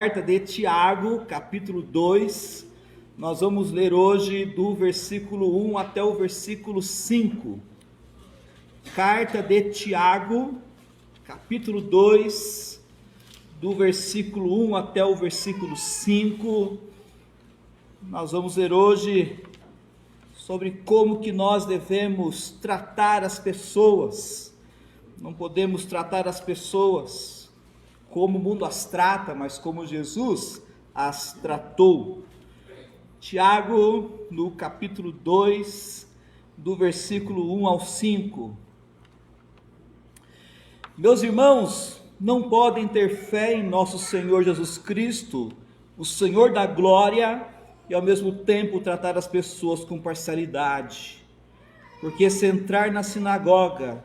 Carta de Tiago, capítulo 2, nós vamos ler hoje do versículo 1 até o versículo 5. Carta de Tiago, capítulo 2, do versículo 1 até o versículo 5. Nós vamos ler hoje sobre como que nós devemos tratar as pessoas. Não podemos tratar as pessoas como o mundo as trata, mas como Jesus as tratou. Tiago, no capítulo 2, do versículo 1 ao 5. Meus irmãos, não podem ter fé em nosso Senhor Jesus Cristo, o Senhor da glória, e ao mesmo tempo tratar as pessoas com parcialidade. Porque se entrar na sinagoga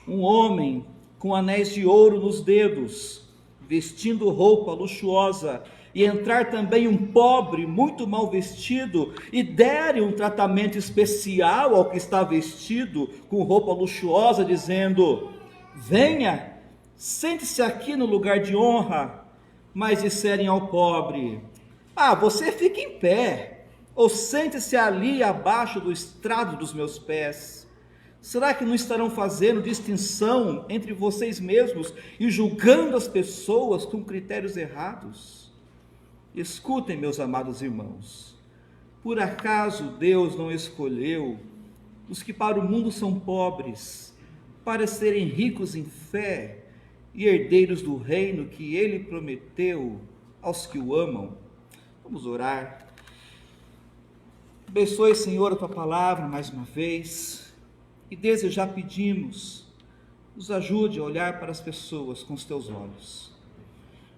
um homem com anéis de ouro nos dedos, vestindo roupa luxuosa, e entrar também um pobre muito mal vestido, e derem um tratamento especial ao que está vestido com roupa luxuosa, dizendo: venha, sente-se aqui no lugar de honra, mas disserem ao pobre: você fica em pé, ou sente-se ali abaixo do estrado dos meus pés. Será que não estarão fazendo distinção entre vocês mesmos e julgando as pessoas com critérios errados? Escutem, meus amados irmãos, por acaso Deus não escolheu os que para o mundo são pobres, para serem ricos em fé e herdeiros do reino que Ele prometeu aos que o amam? Vamos orar. Abençoe, Senhor, a Tua palavra mais uma vez. E desde já pedimos, nos ajude a olhar para as pessoas com os Teus olhos.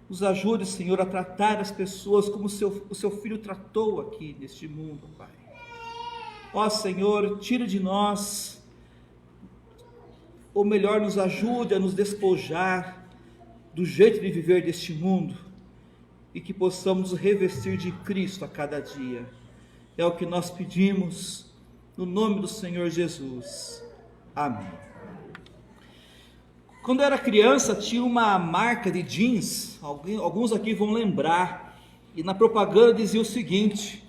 Nos ajude, Senhor, a tratar as pessoas como o Seu Filho tratou aqui neste mundo, Pai. Ó Senhor, tire de nós, ou melhor, nos ajude a nos despojar do jeito de viver deste mundo, e que possamos nos revestir de Cristo a cada dia. É o que nós pedimos, no nome do Senhor Jesus. Amém. Quando eu era criança, tinha uma marca de jeans, alguns aqui vão lembrar, e na propaganda dizia o seguinte: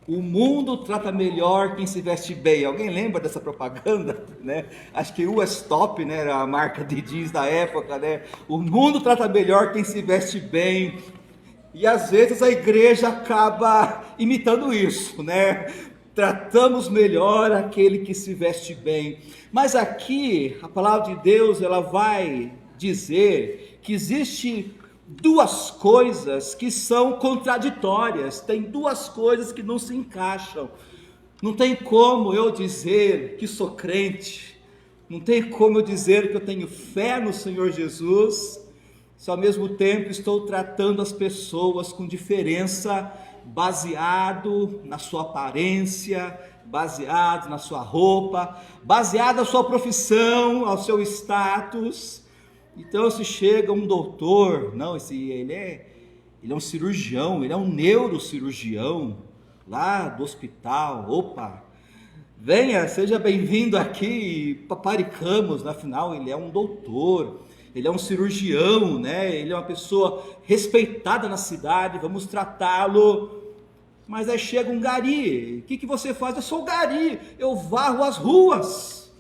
o mundo trata melhor quem se veste bem. Alguém lembra dessa propaganda, né? Acho que o Stop, né, era a marca de jeans da época, né? O mundo trata melhor quem se veste bem. E às vezes a igreja acaba imitando isso, né? Tratamos melhor aquele que se veste bem. Mas aqui, a palavra de Deus, ela vai dizer que existe duas coisas que são contraditórias. Tem duas coisas que não se encaixam. Não tem como eu dizer que sou crente, não tem como eu dizer que eu tenho fé no Senhor Jesus, se ao mesmo tempo estou tratando as pessoas com diferença, baseado na sua aparência, baseado na sua roupa, baseado na sua profissão, ao seu status. Então, se chega um doutor, não, ele é um cirurgião, ele é um neurocirurgião lá do hospital, venha, seja bem-vindo aqui, paparicamos, afinal ele é um doutor, ele é um cirurgião, né? Ele é uma pessoa respeitada na cidade, vamos tratá-lo. Mas aí chega um gari, o que você faz? Eu sou o gari, eu varro as ruas.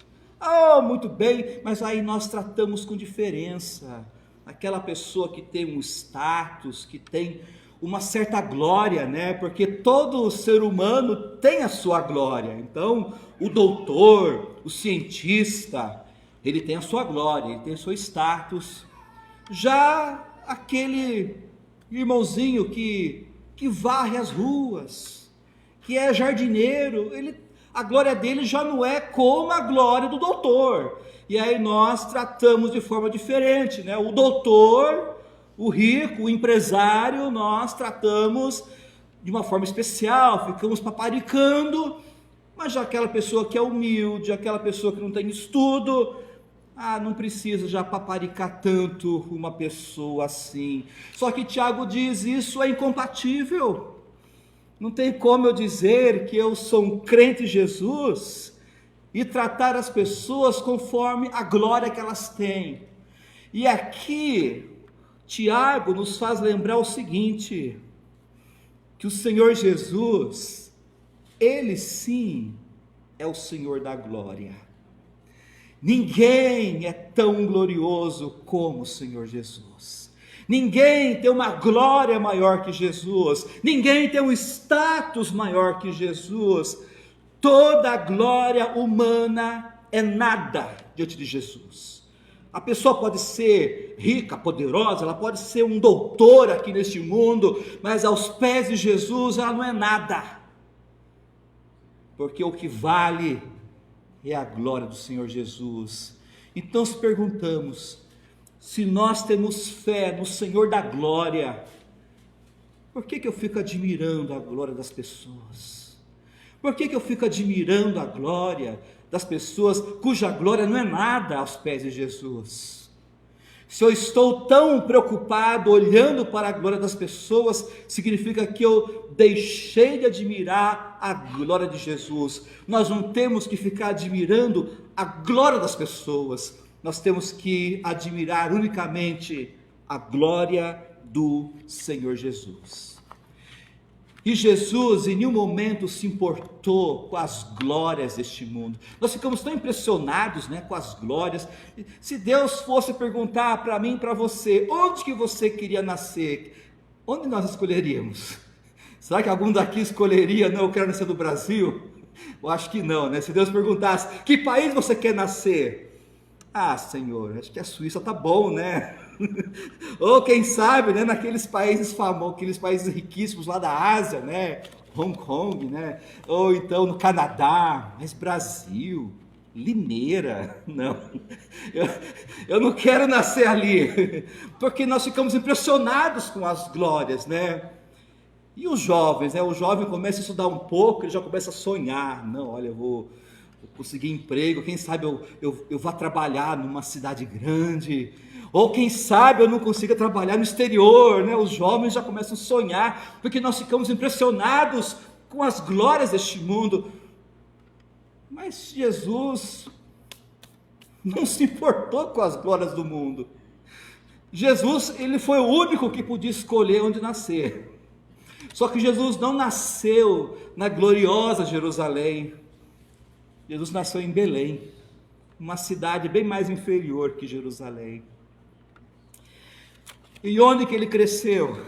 Muito bem, mas aí nós tratamos com diferença. Aquela pessoa que tem um status, que tem uma certa glória, né? Porque todo ser humano tem a sua glória. Então, o doutor, o cientista, ele tem a sua glória, ele tem o seu status. Já aquele irmãozinho que varre as ruas, que é jardineiro, a glória dele já não é como a glória do doutor. E aí nós tratamos de forma diferente, né? O doutor, o rico, o empresário, nós tratamos de uma forma especial, ficamos paparicando. Mas já aquela pessoa que é humilde, aquela pessoa que não tem estudo, não precisa já paparicar tanto uma pessoa assim. Só que Tiago diz: isso é incompatível. Não tem como eu dizer que eu sou um crente em Jesus e tratar as pessoas conforme a glória que elas têm. E aqui Tiago nos faz lembrar o seguinte, que o Senhor Jesus, Ele sim é o Senhor da glória. Ninguém é tão glorioso como o Senhor Jesus. Ninguém tem uma glória maior que Jesus. Ninguém tem um status maior que Jesus. Toda a glória humana é nada diante de Jesus. A pessoa pode ser rica, poderosa, ela pode ser um doutor aqui neste mundo, mas aos pés de Jesus ela não é nada. Porque o que vale é a glória do Senhor Jesus. Então se perguntamos, se nós temos fé no Senhor da glória, por que eu fico admirando a glória das pessoas? Por que eu fico admirando a glória das pessoas cuja glória não é nada aos pés de Jesus? Se eu estou tão preocupado olhando para a glória das pessoas, significa que eu deixei de admirar a glória de Jesus. Nós não temos que ficar admirando a glória das pessoas, nós temos que admirar unicamente a glória do Senhor Jesus. E Jesus em nenhum momento se importou com as glórias deste mundo. Nós ficamos tão impressionados, com as glórias. Se Deus fosse perguntar para mim e para você, onde que você queria nascer? Onde nós escolheríamos? Será que algum daqui escolheria, não, eu quero nascer no Brasil? Eu acho que não, Se Deus perguntasse, que país você quer nascer? Ah, Senhor, acho que a Suíça tá bom, Ou quem sabe, naqueles países famosos, aqueles países riquíssimos lá da Ásia, Hong Kong, Ou então no Canadá, mas Brasil, Limeira, não, eu não quero nascer ali, porque nós ficamos impressionados com as glórias, E os jovens, o jovem começa a estudar um pouco, ele já começa a sonhar, não, olha, eu vou conseguir emprego, quem sabe eu vá trabalhar numa cidade grande, ou quem sabe eu não consiga trabalhar no exterior, Os jovens já começam a sonhar, porque nós ficamos impressionados com as glórias deste mundo, mas Jesus não se importou com as glórias do mundo. Jesus, ele foi o único que podia escolher onde nascer, só que Jesus não nasceu na gloriosa Jerusalém, Jesus nasceu em Belém, uma cidade bem mais inferior que Jerusalém. E onde que ele cresceu?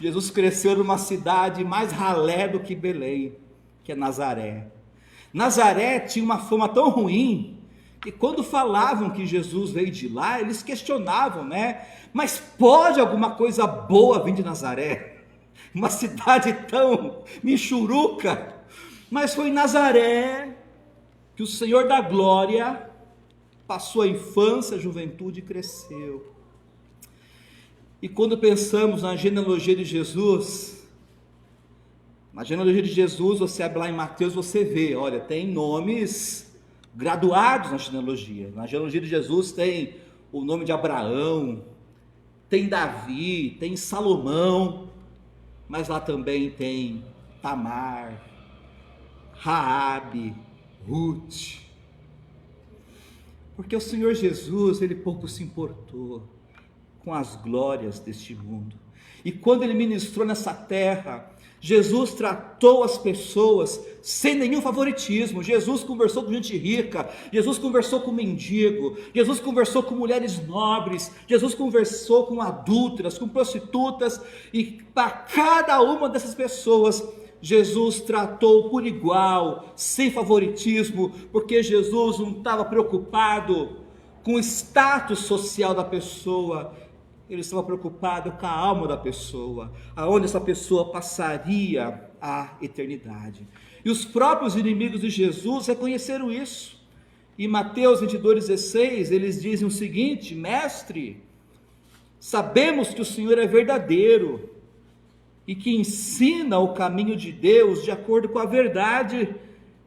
Jesus cresceu numa cidade mais ralé do que Belém, que é Nazaré. Nazaré tinha uma fama tão ruim, que quando falavam que Jesus veio de lá, eles questionavam, Mas pode alguma coisa boa vir de Nazaré? Uma cidade tão michuruca. Mas foi em Nazaré que o Senhor da glória passou a infância, a juventude e cresceu. E quando pensamos na genealogia de Jesus, você abre lá em Mateus, você vê, olha, tem nomes graduados na genealogia. Na genealogia de Jesus tem o nome de Abraão, tem Davi, tem Salomão, mas lá também tem Tamar, Raabe, Ruth, porque o Senhor Jesus, ele pouco se importou com as glórias deste mundo, e quando ele ministrou nessa terra, Jesus tratou as pessoas sem nenhum favoritismo. Jesus conversou com gente rica, Jesus conversou com mendigo, Jesus conversou com mulheres nobres, Jesus conversou com adúlteras, com prostitutas, e para cada uma dessas pessoas, Jesus tratou por igual, sem favoritismo, porque Jesus não estava preocupado com o status social da pessoa, ele estava preocupado com a alma da pessoa, aonde essa pessoa passaria a eternidade. E os próprios inimigos de Jesus reconheceram isso. Em Mateus 22,16, eles dizem o seguinte: Mestre, sabemos que o Senhor é verdadeiro e que ensina o caminho de Deus de acordo com a verdade,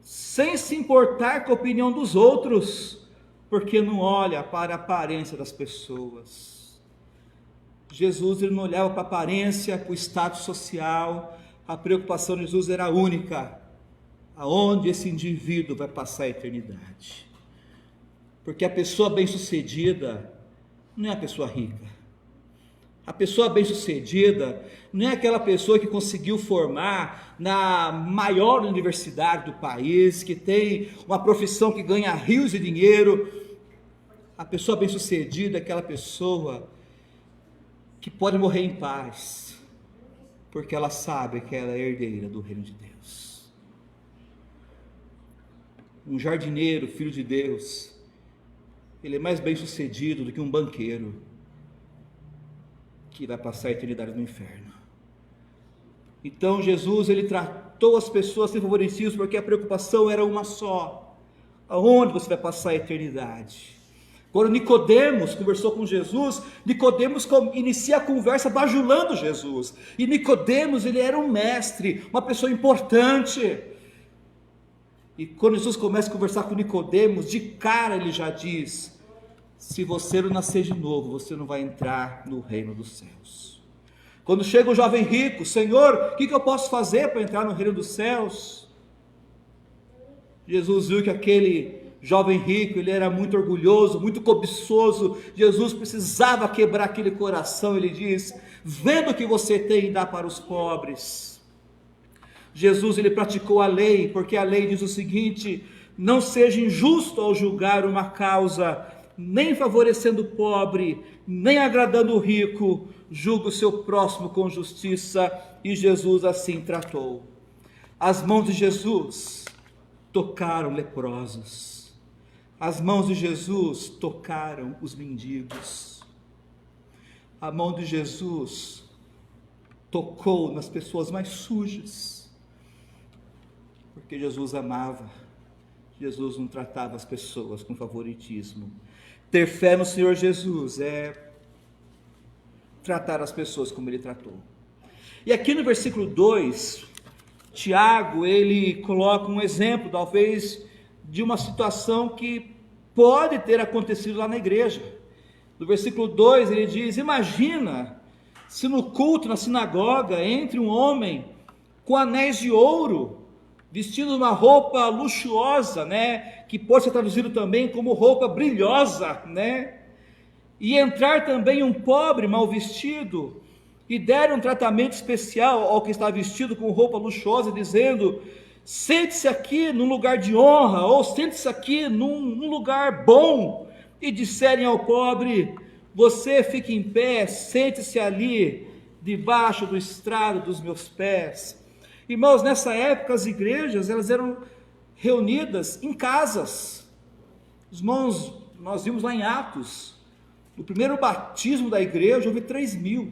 sem se importar com a opinião dos outros, porque não olha para a aparência das pessoas. Jesus, ele não olhava para a aparência, para o status social. A preocupação de Jesus era única: aonde esse indivíduo vai passar a eternidade. Porque a pessoa bem-sucedida não é a pessoa rica. A pessoa bem-sucedida não é aquela pessoa que conseguiu formar na maior universidade do país, que tem uma profissão que ganha rios de dinheiro. A pessoa bem-sucedida é aquela pessoa que pode morrer em paz, porque ela sabe que ela é herdeira do reino de Deus. Um jardineiro, filho de Deus, ele é mais bem-sucedido do que um banqueiro que vai passar a eternidade no inferno. Então Jesus, ele tratou as pessoas sem favoritismo, porque a preocupação era uma só: aonde você vai passar a eternidade? Quando Nicodemos conversou com Jesus, Nicodemos inicia a conversa bajulando Jesus, e Nicodemos, ele era um mestre, uma pessoa importante, e quando Jesus começa a conversar com Nicodemos, de cara ele já diz: se você não nascer de novo, você não vai entrar no reino dos céus. Quando chega o jovem rico: Senhor, o que eu posso fazer para entrar no reino dos céus? Jesus viu que aquele jovem rico, ele era muito orgulhoso, muito cobiçoso. Jesus precisava quebrar aquele coração. Ele diz: vendo o que você tem, dá para os pobres. Jesus, ele praticou a lei, porque a lei diz o seguinte: não seja injusto ao julgar uma causa, nem favorecendo o pobre, nem agradando o rico, julgue o seu próximo com justiça. E Jesus assim tratou. As mãos de Jesus tocaram leprosos. As mãos de Jesus tocaram os mendigos. A mão de Jesus tocou nas pessoas mais sujas, porque Jesus amava. Jesus não tratava as pessoas com favoritismo. Ter fé no Senhor Jesus é tratar as pessoas como ele tratou. E aqui no versículo 2, Tiago, ele coloca um exemplo, talvez, de uma situação que pode ter acontecido lá na igreja. No versículo 2 ele diz: imagina se no culto, na sinagoga, entre um homem com anéis de ouro, vestindo uma roupa luxuosa, né, que pode ser traduzido também como roupa brilhosa, né, e entrar também um pobre mal vestido, e der um tratamento especial ao que está vestido com roupa luxuosa, dizendo: sente-se aqui num lugar de honra, ou sente-se aqui num lugar bom, e disserem ao pobre: você fique em pé, sente-se ali, debaixo do estrado dos meus pés. Irmãos, nessa época as igrejas, elas eram reunidas em casas. Irmãos, nós vimos lá em Atos, no primeiro batismo da igreja, houve 3.000.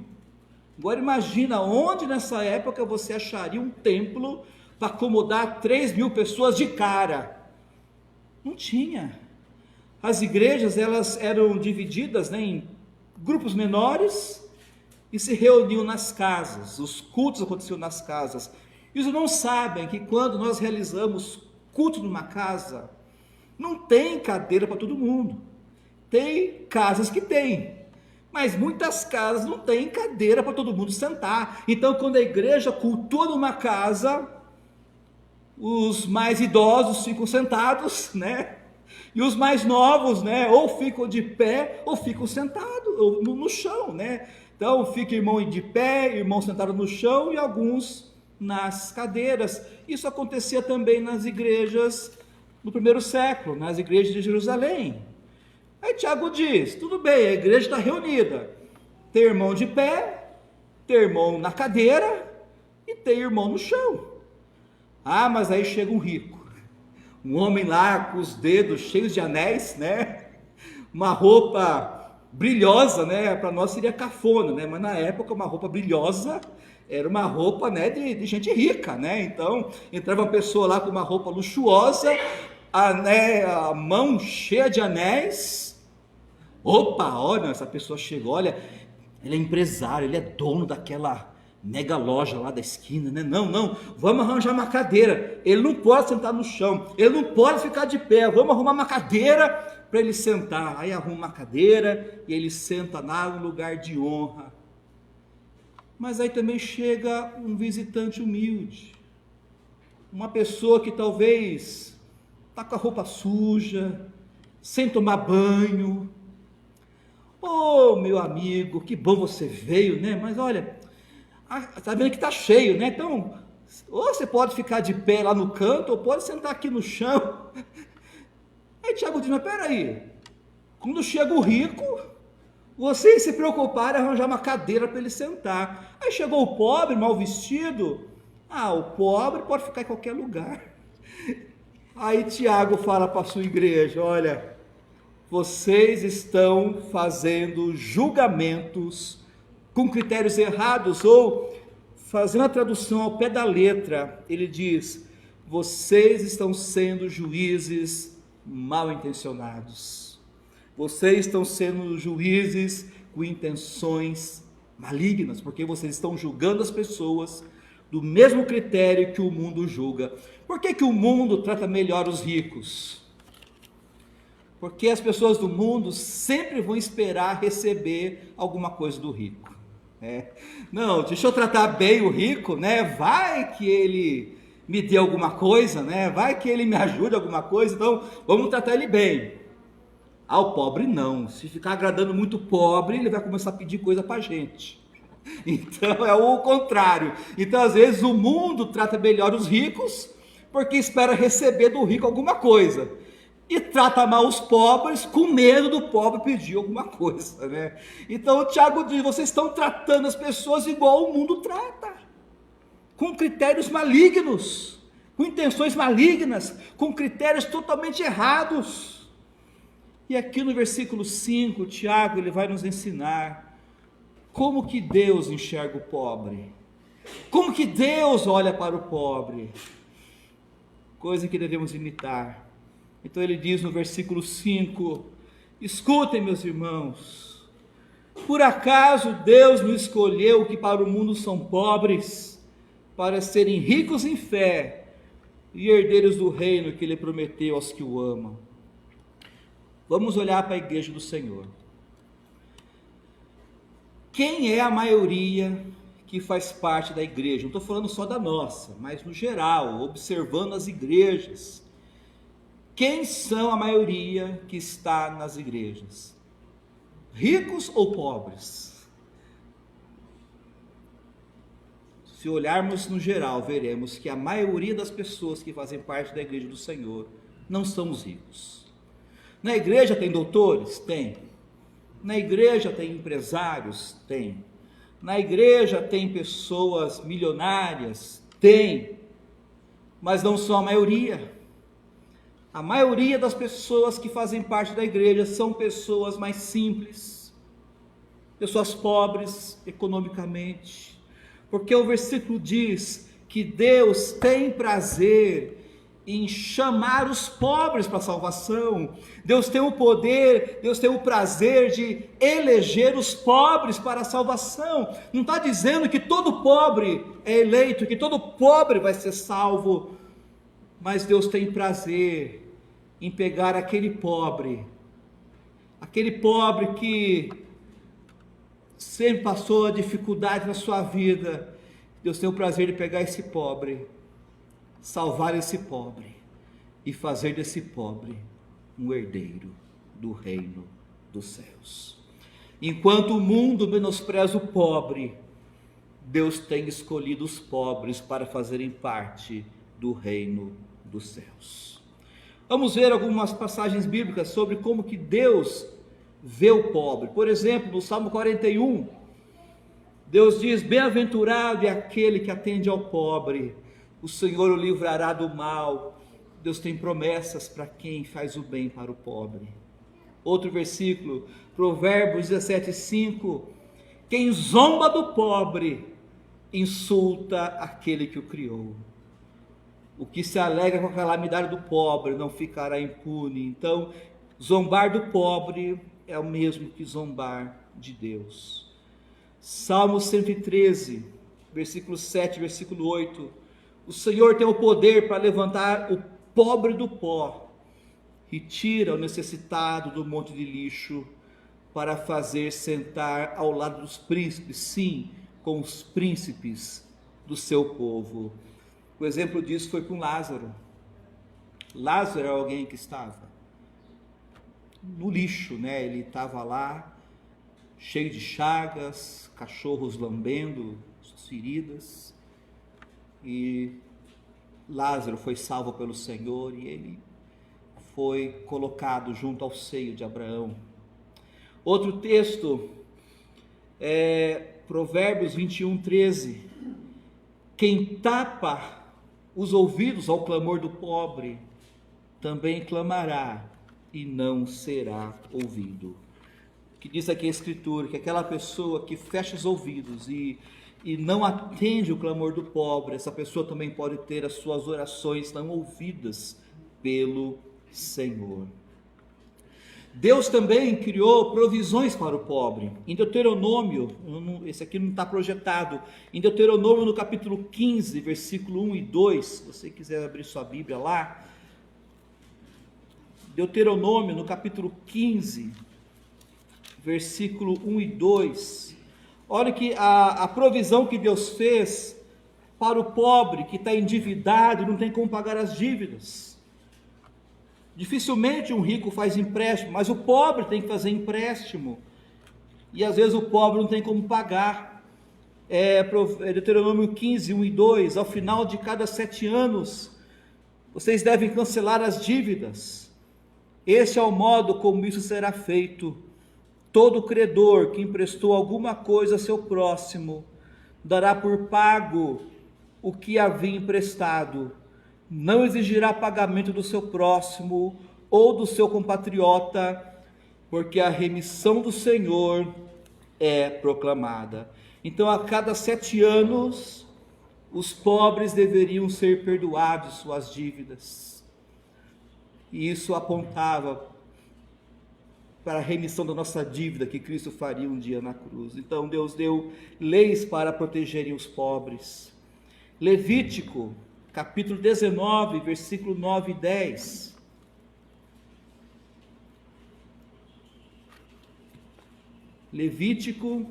Agora imagina, onde nessa época você acharia um templo para acomodar 3.000 pessoas de cara? Não tinha. As igrejas, elas eram divididas, né, em grupos menores e se reuniam nas casas. Os cultos aconteciam nas casas. E os irmãos sabem que quando nós realizamos culto numa casa, não tem cadeira para todo mundo. Tem casas que tem, mas muitas casas não tem cadeira para todo mundo sentar. Então, quando a igreja cultua numa casa, os mais idosos ficam sentados, né? E os mais novos, né? Ou ficam de pé, ou ficam sentados ou no chão, né? Então, fica irmão de pé, irmão sentado no chão e alguns nas cadeiras. Isso acontecia também nas igrejas no primeiro século, nas igrejas de Jerusalém. Aí Tiago diz: tudo bem, a igreja está reunida, tem irmão de pé, tem irmão na cadeira e tem irmão no chão. Ah, mas aí chega um rico, um homem lá com os dedos cheios de anéis, né? Uma roupa brilhosa, né? Para nós seria cafona, né? Mas na época uma roupa brilhosa era uma roupa, né, de gente rica, né? Então entrava uma pessoa lá com uma roupa luxuosa, a mão cheia de anéis. Opa, olha, essa pessoa chegou, olha, ele é empresário, ele é dono daquela mega loja lá da esquina, né? Não, vamos arranjar uma cadeira. Ele não pode sentar no chão, ele não pode ficar de pé. Vamos arrumar uma cadeira para ele sentar. Aí arruma uma cadeira e ele senta lá no lugar de honra. Mas aí também chega um visitante humilde, uma pessoa que talvez está com a roupa suja, sem tomar banho. Ô, meu amigo, que bom você veio, né? Mas olha, tá vendo que tá cheio, né? Então, ou você pode ficar de pé lá no canto, ou pode sentar aqui no chão. Aí Tiago diz, mas peraí, quando chega o rico, vocês se preocuparam em arranjar uma cadeira para ele sentar. Aí chegou o pobre, mal vestido. O pobre pode ficar em qualquer lugar. Aí Tiago fala para a sua igreja, olha, vocês estão fazendo julgamentos com critérios errados, ou fazendo a tradução ao pé da letra, ele diz, vocês estão sendo juízes mal intencionados. Vocês estão sendo juízes com intenções malignas, porque vocês estão julgando as pessoas do mesmo critério que o mundo julga. Por que o mundo trata melhor os ricos? Porque as pessoas do mundo sempre vão esperar receber alguma coisa do rico. Não, deixa eu tratar bem o rico, né? Vai que ele me dê alguma coisa, né? Vai que ele me ajude alguma coisa, então vamos tratar ele bem. O pobre não, se ficar agradando muito o pobre, ele vai começar a pedir coisa pra gente. Então é o contrário. Então às vezes o mundo trata melhor os ricos, porque espera receber do rico alguma coisa, e trata mal os pobres com medo do pobre pedir alguma coisa, né? Então o Tiago diz, vocês estão tratando as pessoas igual o mundo trata, com critérios malignos, com intenções malignas, com critérios totalmente errados. E aqui no versículo 5, Tiago ele vai nos ensinar como que Deus enxerga o pobre, como que Deus olha para o pobre, coisa que devemos imitar. Então ele diz no versículo 5, escutem meus irmãos, por acaso Deus não escolheu que para o mundo são pobres, para serem ricos em fé e herdeiros do reino que ele prometeu aos que o amam? Vamos olhar para a igreja do Senhor. Quem é a maioria que faz parte da igreja? Não estou falando só da nossa, mas no geral, observando as igrejas. Quem são a maioria que está nas igrejas? Ricos ou pobres? Se olharmos no geral, veremos que a maioria das pessoas que fazem parte da igreja do Senhor não são os ricos. Na igreja tem doutores? Tem. Na igreja tem empresários? Tem. Na igreja tem pessoas milionárias? Tem. Mas não são a maioria. A maioria das pessoas que fazem parte da igreja são pessoas mais simples, pessoas pobres economicamente, porque o versículo diz que Deus tem prazer em chamar os pobres para a salvação. Deus tem o poder, Deus tem o prazer de eleger os pobres para a salvação. Não está dizendo que todo pobre é eleito, que todo pobre vai ser salvo, mas Deus tem prazer em pegar aquele pobre que sempre passou a dificuldade na sua vida. Deus tem o prazer de pegar esse pobre, salvar esse pobre e fazer desse pobre um herdeiro do reino dos céus. Enquanto o mundo menospreza o pobre, Deus tem escolhido os pobres para fazerem parte do reino dos céus. Vamos ver algumas passagens bíblicas sobre como que Deus vê o pobre. Por exemplo, no Salmo 41, Deus diz, bem-aventurado é aquele que atende ao pobre, o Senhor o livrará do mal. Deus tem promessas para quem faz o bem para o pobre. Outro versículo, Provérbios 17:5, quem zomba do pobre, insulta aquele que o criou. O que se alegra com a calamidade do pobre não ficará impune. Então, zombar do pobre é o mesmo que zombar de Deus. Salmo 113, versículo 7, versículo 8. O Senhor tem o poder para levantar o pobre do pó e tira o necessitado do monte de lixo para fazer sentar ao lado dos príncipes, sim, com os príncipes do seu povo. O exemplo disso foi com Lázaro. Lázaro era alguém que estava no lixo, né? Ele estava lá cheio de chagas, cachorros lambendo suas feridas, e Lázaro foi salvo pelo Senhor e ele foi colocado junto ao seio de Abraão. Outro texto é Provérbios 21:13. Quem tapa os ouvidos ao clamor do pobre, também clamará e não será ouvido. O que diz aqui a Escritura, que aquela pessoa que fecha os ouvidos e não atende o clamor do pobre, essa pessoa também pode ter as suas orações não ouvidas pelo Senhor. Deus também criou provisões para o pobre. Em Deuteronômio, esse aqui não está projetado, em Deuteronômio no capítulo 15, versículo 1 e 2, se você quiser abrir sua Bíblia lá, Deuteronômio no capítulo 15, versículo 1 e 2, olha que a provisão que Deus fez para o pobre que está endividado e não tem como pagar as dívidas. Dificilmente um rico faz empréstimo, mas o pobre tem que fazer empréstimo, e às vezes o pobre não tem como pagar. Deuteronômio 15, 1 e 2, ao final de cada 7 anos, vocês devem cancelar as dívidas. Este é o modo como isso será feito. Todo credor que emprestou alguma coisa a seu próximo, dará por pago o que havia emprestado. Não exigirá pagamento do seu próximo ou do seu compatriota, porque a remissão do Senhor é proclamada. Então, a cada 7 anos, os pobres deveriam ser perdoados suas dívidas. E isso apontava para a remissão da nossa dívida que Cristo faria um dia na cruz. Então, Deus deu leis para protegerem os pobres. Levítico, capítulo 19, versículo 9 e 10. Levítico,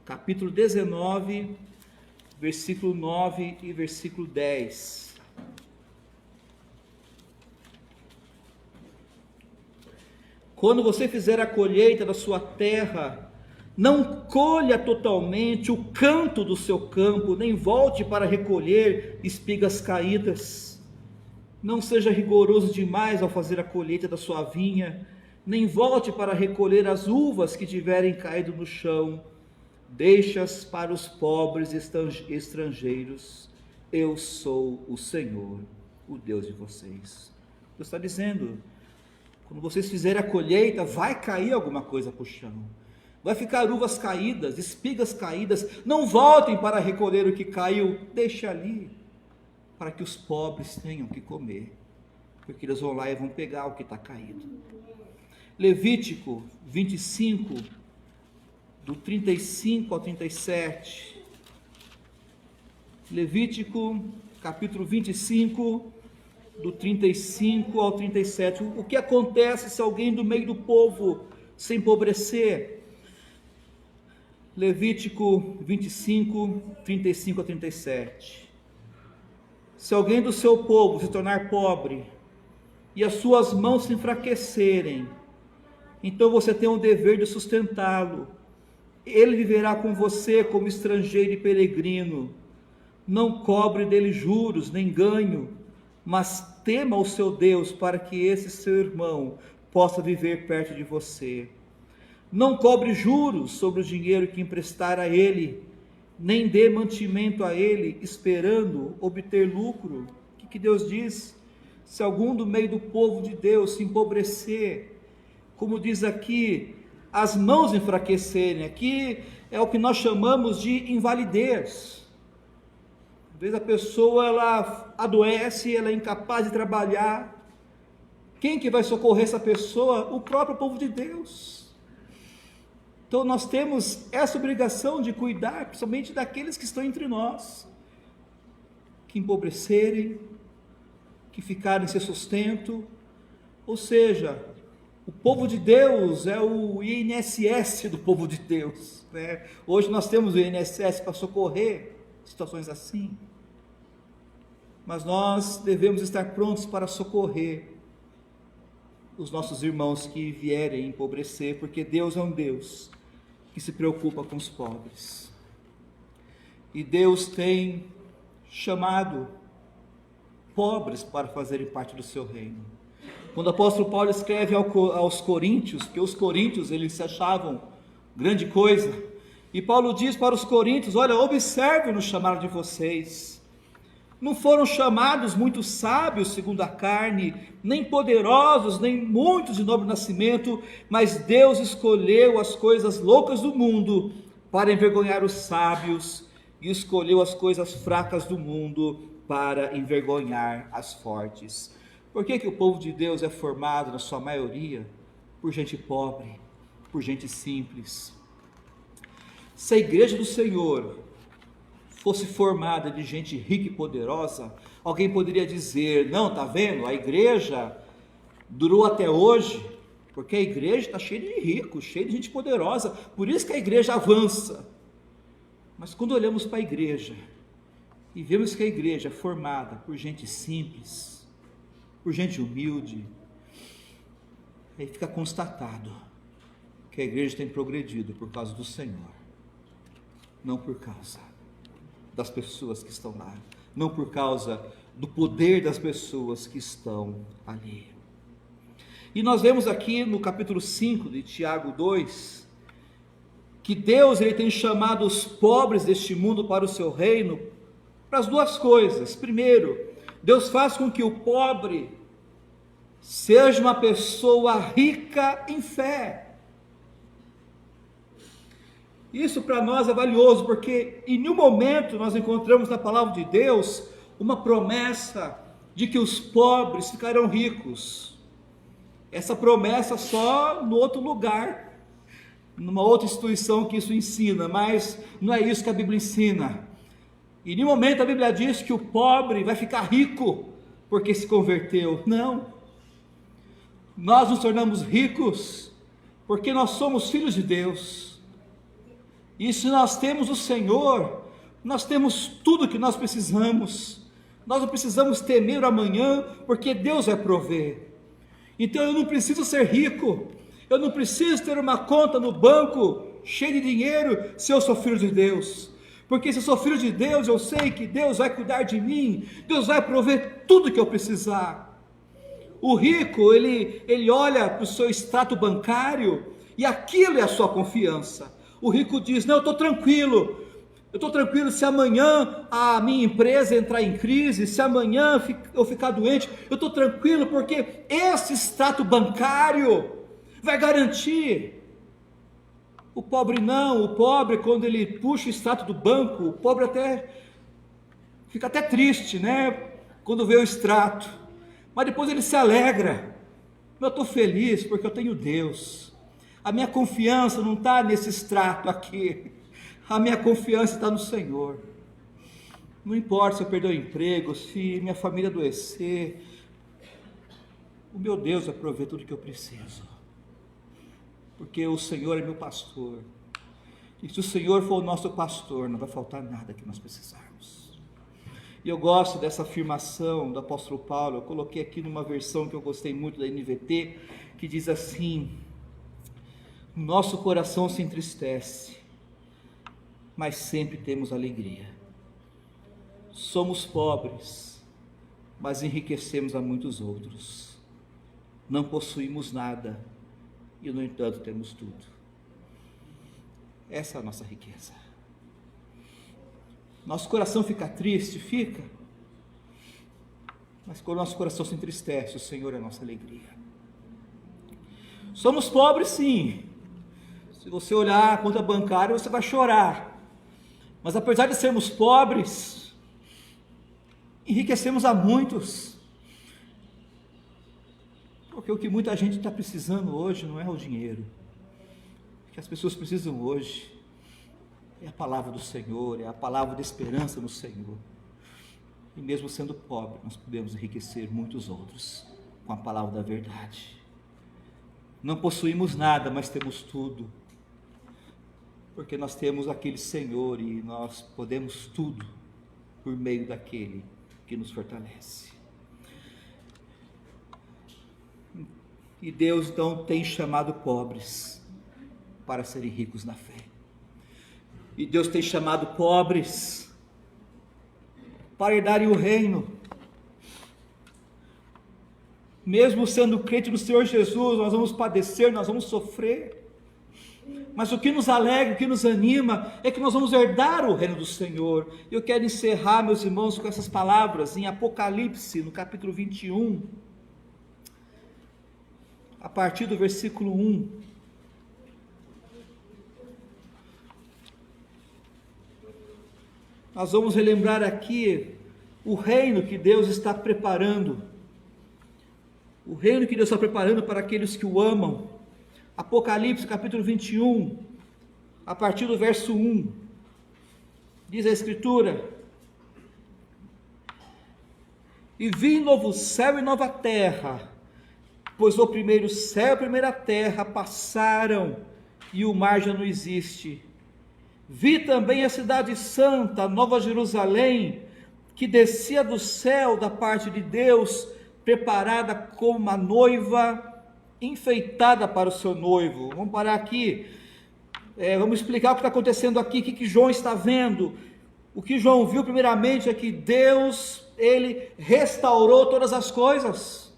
capítulo 19, versículo 9 e versículo 10. Quando você fizer a colheita da sua terra, não colha totalmente o canto do seu campo, nem volte para recolher espigas caídas. Não seja rigoroso demais ao fazer a colheita da sua vinha, nem volte para recolher as uvas que tiverem caído no chão. Deixa-as para os pobres estrangeiros. Eu sou o Senhor, o Deus de vocês. Deus está dizendo, quando vocês fizerem a colheita, vai cair alguma coisa para o chão. Vai ficar uvas caídas, espigas caídas. Não voltem para recolher o que caiu. Deixa ali, para que os pobres tenham que comer. Porque eles vão lá e vão pegar o que está caído. Levítico 25, do 35 ao 37. Levítico, capítulo 25, do 35 ao 37. O que acontece se alguém do meio do povo se empobrecer? Levítico 25, 35 a 37. Se alguém do seu povo se tornar pobre e as suas mãos se enfraquecerem, então você tem o dever de sustentá-lo. Ele viverá com você como estrangeiro e peregrino. Não cobre dele juros nem ganho, mas tema o seu Deus para que esse seu irmão possa viver perto de você. Não cobre juros sobre o dinheiro que emprestar a ele, nem dê mantimento a ele, esperando obter lucro. O que Deus diz? Se algum do meio do povo de Deus se empobrecer, como diz aqui, as mãos enfraquecerem, aqui é o que nós chamamos de invalidez. Às vezes a pessoa ela adoece, ela é incapaz de trabalhar. Quem que vai socorrer essa pessoa? O próprio povo de Deus. Então nós temos essa obrigação de cuidar, principalmente daqueles que estão entre nós, que empobrecerem, que ficarem sem sustento. Ou seja, o povo de Deus é o INSS do povo de Deus, né? Hoje nós temos o INSS para socorrer situações assim, mas nós devemos estar prontos para socorrer os nossos irmãos que vierem empobrecer, porque Deus é um Deus que se preocupa com os pobres. E Deus tem chamado pobres para fazerem parte do seu reino. Quando o apóstolo Paulo escreve aos coríntios, que os coríntios eles se achavam grande coisa, e Paulo diz para os coríntios: olha, observe no chamado de vocês, não foram chamados muitos sábios segundo a carne, nem poderosos, nem muitos de nobre nascimento, mas Deus escolheu as coisas loucas do mundo para envergonhar os sábios, e escolheu as coisas fracas do mundo para envergonhar as fortes. Por que o povo de Deus é formado, na sua maioria, por gente pobre, por gente simples? Se a igreja do Senhor fosse formada de gente rica e poderosa, alguém poderia dizer: não, está vendo, a igreja durou até hoje, porque a igreja está cheia de ricos, cheia de gente poderosa, por isso que a igreja avança. Mas quando olhamos para a igreja, e vemos que a igreja é formada por gente simples, por gente humilde, aí fica constatado que a igreja tem progredido por causa do Senhor, não por causa das pessoas que estão lá, não por causa do poder das pessoas que estão ali. E nós vemos aqui no capítulo 5 de Tiago 2, que Deus ele tem chamado os pobres deste mundo para o seu reino, para as duas coisas. Primeiro, Deus faz com que o pobre seja uma pessoa rica em fé. Isso para nós é valioso, porque em nenhum momento nós encontramos na palavra de Deus uma promessa de que os pobres ficarão ricos. Essa promessa só no outro lugar, numa outra instituição que isso ensina, mas não é isso que a Bíblia ensina. Em nenhum momento a Bíblia diz que o pobre vai ficar rico porque se converteu. Não. Nós nos tornamos ricos porque nós somos filhos de Deus. E se nós temos o Senhor, nós temos tudo que nós precisamos. Nós não precisamos temer o amanhã, porque Deus vai prover. Então eu não preciso ser rico, eu não preciso ter uma conta no banco cheia de dinheiro se eu sou filho de Deus. Porque se eu sou filho de Deus, eu sei que Deus vai cuidar de mim, Deus vai prover tudo que eu precisar. O rico, ele olha para o seu extrato bancário e aquilo é a sua confiança. O rico diz: não, eu estou tranquilo se amanhã a minha empresa entrar em crise, se amanhã eu ficar doente, eu estou tranquilo porque esse extrato bancário vai garantir. O pobre não, o pobre quando ele puxa o extrato do banco, o pobre fica até triste, né, quando vê o extrato, mas depois ele se alegra. Eu estou feliz porque eu tenho Deus, a minha confiança não está nesse extrato aqui, a minha confiança está no Senhor. Não importa se eu perder o emprego, se minha família adoecer, o meu Deus vai prover tudo que eu preciso, porque o Senhor é meu pastor, e se o Senhor for o nosso pastor, não vai faltar nada que nós precisarmos. E eu gosto dessa afirmação do apóstolo Paulo, eu coloquei aqui numa versão que eu gostei muito da NVT, que diz assim: nosso coração se entristece, mas sempre temos alegria. Somos pobres, mas enriquecemos a muitos outros. Não possuímos nada, e no entanto temos tudo. Essa é a nossa riqueza. Nosso coração fica triste, fica, mas quando nosso coração se entristece, o Senhor é a nossa alegria. Somos pobres sim. Se você olhar a conta bancária, você vai chorar. Mas apesar de sermos pobres, enriquecemos a muitos. Porque o que muita gente está precisando hoje não é o dinheiro. O que as pessoas precisam hoje é a palavra do Senhor, é a palavra de esperança no Senhor. E mesmo sendo pobre, nós podemos enriquecer muitos outros com a palavra da verdade. Não possuímos nada, mas temos tudo, porque nós temos aquele Senhor e nós podemos tudo por meio daquele que nos fortalece. E Deus então tem chamado pobres para serem ricos na fé. E Deus tem chamado pobres para herdarem o reino. Mesmo sendo crente no Senhor Jesus, nós vamos padecer, nós vamos sofrer. Mas o que nos alegra, o que nos anima, é que nós vamos herdar o reino do Senhor. Eu quero encerrar, meus irmãos, com essas palavras em Apocalipse, no capítulo 21, a partir do versículo 1. Nós vamos relembrar aqui o reino que Deus está preparando. O reino que Deus está preparando para aqueles que o amam. Apocalipse capítulo 21, a partir do verso 1, diz a Escritura: E vi novo céu e nova terra, pois o primeiro céu e a primeira terra passaram, e o mar já não existe. Vi também a cidade santa, a Nova Jerusalém, que descia do céu da parte de Deus, preparada como uma noiva enfeitada para o seu noivo. Vamos parar aqui, vamos explicar o que está acontecendo aqui, o que João está vendo. O que João viu primeiramente é que Deus, ele restaurou todas as coisas.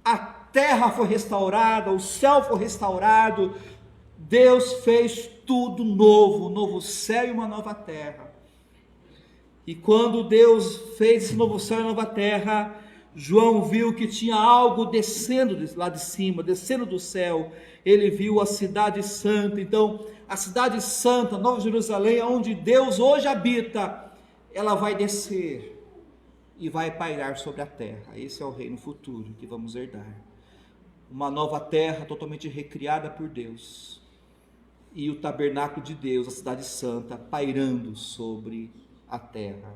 A terra foi restaurada, o céu foi restaurado, Deus fez tudo novo, um novo céu e uma nova terra. E quando Deus fez esse novo céu e nova terra, João viu que tinha algo descendo lá de cima, descendo do céu. Ele viu a cidade santa. Então, a cidade santa, Nova Jerusalém, onde Deus hoje habita, ela vai descer e vai pairar sobre a terra. Esse é o reino futuro que vamos herdar. Uma nova terra totalmente recriada por Deus. E o tabernáculo de Deus, a cidade santa, pairando sobre a terra.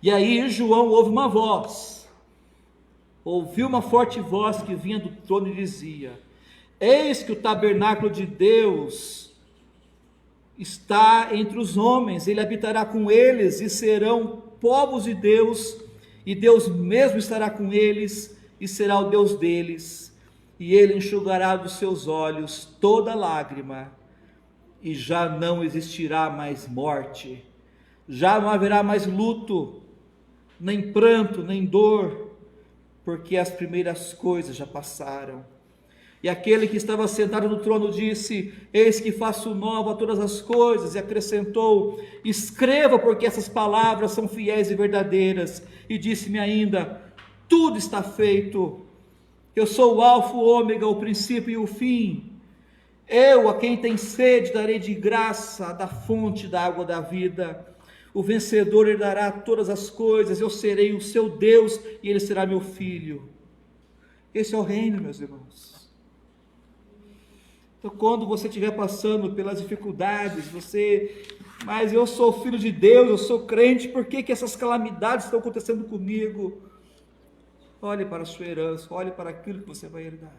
E aí João ouve uma voz. Ouviu uma forte voz que vinha do trono e dizia: Eis que o tabernáculo de Deus está entre os homens, ele habitará com eles e serão povos de Deus, e Deus mesmo estará com eles e será o Deus deles, e ele enxugará dos seus olhos toda lágrima, e já não existirá mais morte, já não haverá mais luto, nem pranto, nem dor, porque as primeiras coisas já passaram. E aquele que estava sentado no trono disse: Eis que faço nova todas as coisas, e acrescentou: Escreva, porque essas palavras são fiéis e verdadeiras. E disse-me ainda: Tudo está feito. Eu sou o alfa, o ômega, o princípio e o fim. Eu, a quem tem sede, darei de graça da fonte da água da vida. O vencedor herdará todas as coisas, eu serei o seu Deus e ele será meu filho. Esse é o reino, meus irmãos. Então, quando você estiver passando pelas dificuldades, mas eu sou filho de Deus, eu sou crente, por que essas calamidades estão acontecendo comigo? Olhe para a sua herança, olhe para aquilo que você vai herdar.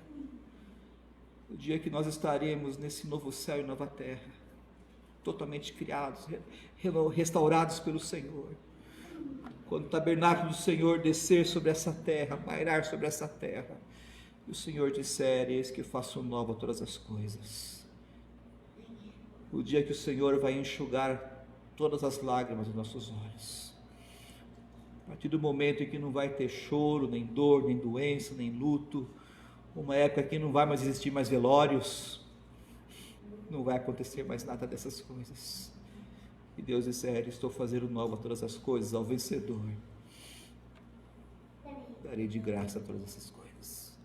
O dia que nós estaremos nesse novo céu e nova terra, totalmente criados, restaurados pelo Senhor. Quando o tabernáculo do Senhor descer sobre essa terra, pairar sobre essa terra, e o Senhor disser: Eis que faço nova todas as coisas. O dia que o Senhor vai enxugar todas as lágrimas dos nossos olhos. A partir do momento em que não vai ter choro, nem dor, nem doença, nem luto, uma época que não vai mais existir mais velórios, não vai acontecer mais nada dessas coisas. E Deus disser: Estou fazendo nova todas as coisas, ao vencedor darei de graça todas essas coisas.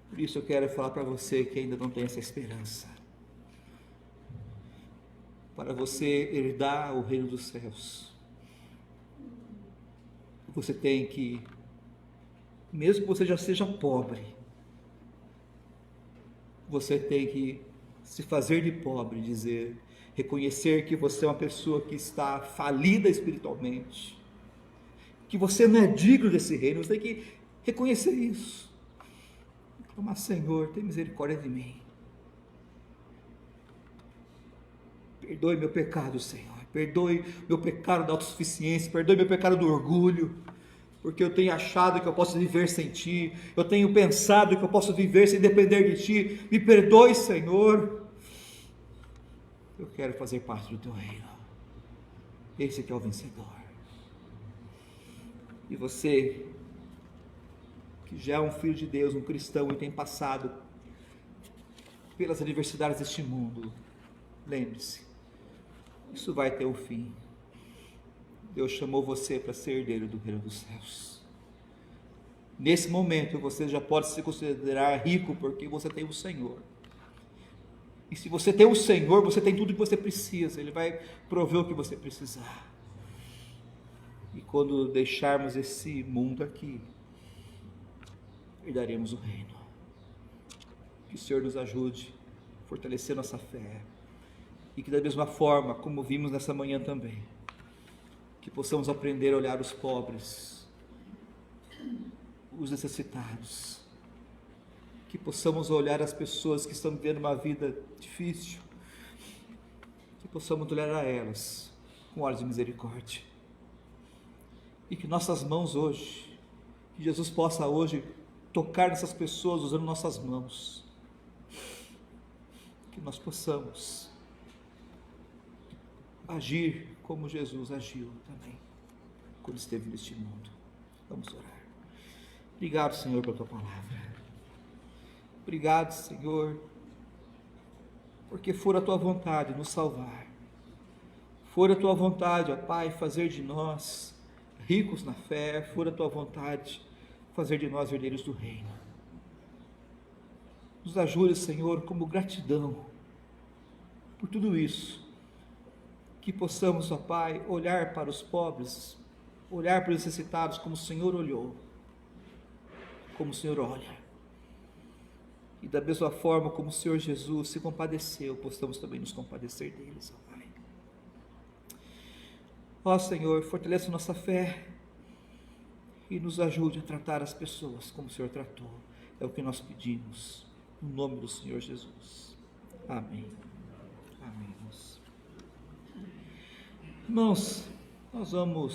Por isso eu quero falar para você que ainda não tem essa esperança. Para você herdar o reino dos céus, você tem que, mesmo que você já seja pobre, você tem que se fazer de pobre, reconhecer que você é uma pessoa que está falida espiritualmente, que você não é digno desse reino. Você tem que reconhecer isso. Clamar: Senhor, tem misericórdia de mim. Perdoe meu pecado, Senhor. Perdoe meu pecado da autossuficiência. Perdoe meu pecado do orgulho. porque eu tenho achado que eu posso viver sem Ti, eu tenho pensado que eu posso viver sem depender de Ti. Me perdoe, Senhor. Eu quero fazer parte do Teu reino. Esse que é o vencedor. E você, que já é um filho de Deus, um cristão, e tem passado pelas adversidades deste mundo, lembre-se, isso vai ter um fim. Deus chamou você para ser herdeiro do reino dos céus. Nesse momento você já pode se considerar rico, porque você tem o Senhor. E se você tem o Senhor, você tem tudo o que você precisa. Ele vai prover o que você precisar. E quando deixarmos esse mundo aqui, herdaremos o reino. Que o Senhor nos ajude a fortalecer nossa fé. E que da mesma forma, como vimos nessa manhã também, que possamos aprender a olhar os pobres, os necessitados, que possamos olhar as pessoas que estão vivendo uma vida difícil, que possamos olhar a elas com olhos de misericórdia, e que nossas mãos hoje, que Jesus possa hoje tocar nessas pessoas usando nossas mãos, que nós possamos agir como Jesus agiu também, quando esteve neste mundo. Vamos orar. Obrigado, Senhor, pela Tua palavra. Obrigado, Senhor, porque for a Tua vontade nos salvar. For a Tua vontade, ó Pai, fazer de nós ricos na fé. For a Tua vontade fazer de nós herdeiros do reino. Nos ajude, Senhor, como gratidão por tudo isso. Que possamos, ó Pai, olhar para os pobres, olhar para os necessitados como o Senhor olhou, como o Senhor olha. E da mesma forma como o Senhor Jesus se compadeceu, possamos também nos compadecer deles, ó Pai. Ó Senhor, fortaleça nossa fé e nos ajude a tratar as pessoas como o Senhor tratou. É o que nós pedimos, no nome do Senhor Jesus. Amém. Amém. Irmãos, nós vamos